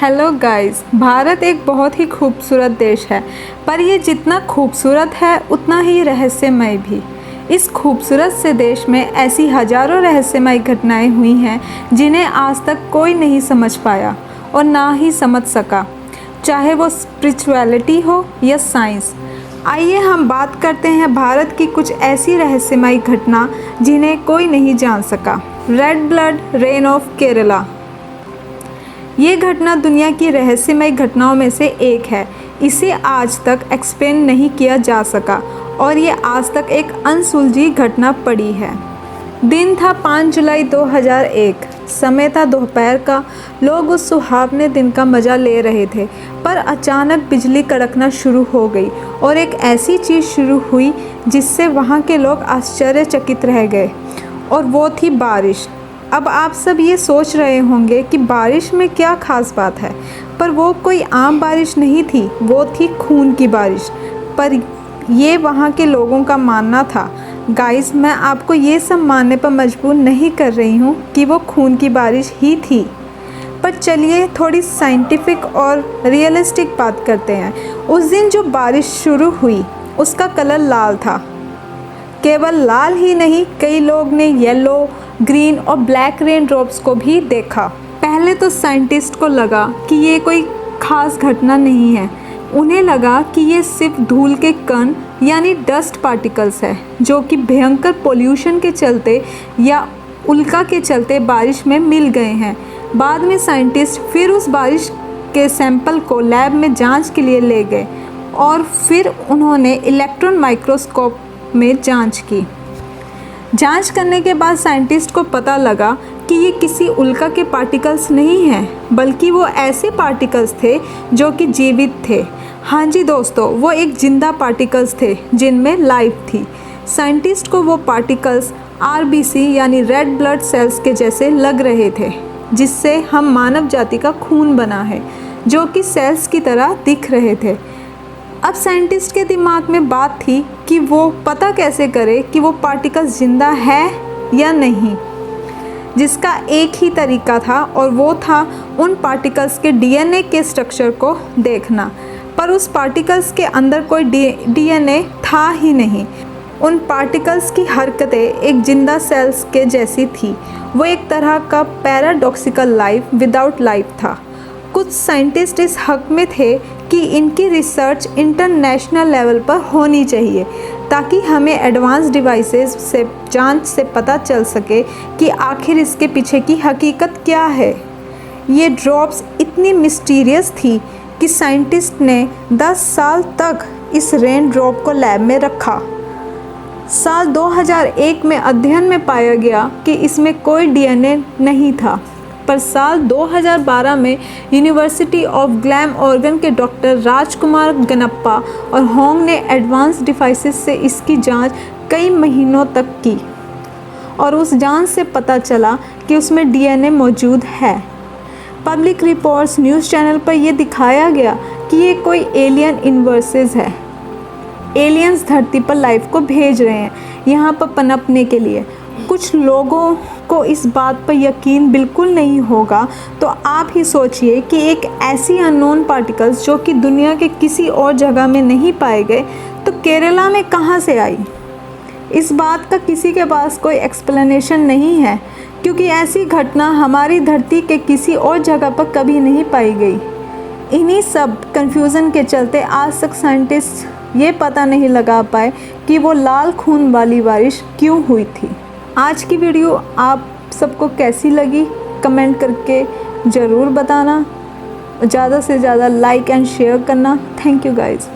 Hello guys, Bharat एक बहुत ही खूबसूरत देश है, पर ये जितना खूबसूरत है उतना ही रहस्यमय भी। इस खूबसूरत से देश में ऐसी हजारों रहस्यमय घटनाएं हुई हैं जिन्हें आज तक कोई नहीं समझ पाया और ना ही समझ सका, चाहे वो स्पिरिचुअलिटी हो या साइंस। आइए हम बात करते हैं भारत की कुछ ऐसी रहस्यमय घटना जिन्हें कोई नहीं जान सका। Red blood rain of Kerala. ये घटना दुनिया की रहस्यमय घटनाओं में से एक है। इसे आज तक एक्सप्लेन नहीं किया जा सका और ये आज तक एक अनसुलझी घटना पड़ी है। दिन था 5 जुलाई 2001। समय था दोपहर का। लोग उस सुहावने दिन का मज़ा ले रहे थे, पर अचानक बिजली कड़कना शुरू हो गई और एक ऐसी चीज़ शुरू हुई जिससे वहाँ के लोग आश्चर्यचकित रह गए, और वो थी बारिश। अब आप सब ये सोच रहे होंगे कि बारिश में क्या खास बात है, पर वो कोई आम बारिश नहीं थी, वो थी खून की बारिश। पर ये वहाँ के लोगों का मानना था। गाइस, मैं आपको ये सब मानने पर मजबूर नहीं कर रही हूँ कि वो खून की बारिश ही थी, पर चलिए थोड़ी साइंटिफिक और रियलिस्टिक बात करते हैं। उस दिन जो बारिश शुरू हुई उसका कलर लाल था। केवल लाल ही नहीं, कई लोग ने येलो, ग्रीन और ब्लैक रेन ड्रॉप्स को भी देखा। पहले तो साइंटिस्ट को लगा कि ये कोई खास घटना नहीं है। उन्हें लगा कि ये सिर्फ धूल के कण यानी डस्ट पार्टिकल्स है, जो कि भयंकर पोल्यूशन के चलते या उल्का के चलते बारिश में मिल गए हैं। बाद में साइंटिस्ट फिर उस बारिश के सैंपल को लैब में जांच के लिए ले गए और फिर उन्होंने इलेक्ट्रॉन माइक्रोस्कोप में जांच की। जांच करने के बाद साइंटिस्ट को पता लगा कि ये किसी उल्का के पार्टिकल्स नहीं हैं, बल्कि वो ऐसे पार्टिकल्स थे जो कि जीवित थे। हाँ जी दोस्तों, वो एक जिंदा पार्टिकल्स थे जिनमें लाइफ थी। साइंटिस्ट को वो पार्टिकल्स आरबीसी यानी रेड ब्लड सेल्स के जैसे लग रहे थे, जिससे हम मानव जाति का खून बना है, जो कि सेल्स की तरह दिख रहे थे। अब साइंटिस्ट के दिमाग में बात थी कि वो पता कैसे करे कि वो पार्टिकल्स जिंदा है या नहीं, जिसका एक ही तरीका था और वो था उन पार्टिकल्स के डीएनए के स्ट्रक्चर को देखना। पर उस पार्टिकल्स के अंदर कोई डीएनए था ही नहीं। उन पार्टिकल्स की हरकतें एक जिंदा सेल्स के जैसी थी। वो एक तरह का पैराडॉक्सिकल लाइफ विदाउट लाइफ था। कुछ साइंटिस्ट इस हक में थे कि इनकी रिसर्च इंटरनेशनल लेवल पर होनी चाहिए, ताकि हमें एडवांस डिवाइसेस से जांच से पता चल सके कि आखिर इसके पीछे की हकीकत क्या है। ये ड्रॉप्स इतनी मिस्टीरियस थी कि साइंटिस्ट ने 10 साल तक इस रेन ड्रॉप को लैब में रखा। साल 2001 में अध्ययन में पाया गया कि इसमें कोई डीएनए नहीं था, पर साल 2012 में यूनिवर्सिटी ऑफ ग्लैमऑर्गन के डॉक्टर राजकुमार गनप्पा और होंग ने एडवांस डिवाइसेस से इसकी जांच कई महीनों तक की, और उस जांच से पता चला कि उसमें डीएनए मौजूद है। पब्लिक रिपोर्ट्स न्यूज़ चैनल पर यह दिखाया गया कि ये कोई एलियन इन्वर्सेस है। एलियंस धरती पर लाइफ को भेज रहे हैं यहाँ पर पनपने के लिए। कुछ लोगों को इस बात पर यकीन बिल्कुल नहीं होगा, तो आप ही सोचिए कि एक ऐसी अननोन पार्टिकल्स जो कि दुनिया के किसी और जगह में नहीं पाए गए, तो केरला में कहाँ से आई। इस बात का किसी के पास कोई एक्सप्लेनेशन नहीं है, क्योंकि ऐसी घटना हमारी धरती के किसी और जगह पर कभी नहीं पाई गई। इन्हीं सब कन्फ्यूज़न के चलते आज तक साइंटिस्ट ये पता नहीं लगा पाए कि वो लाल खून वाली बारिश क्यों हुई थी। आज की वीडियो आप सबको कैसी लगी कमेंट करके ज़रूर बताना। ज़्यादा से ज़्यादा लाइक एंड शेयर करना। Thank you guys.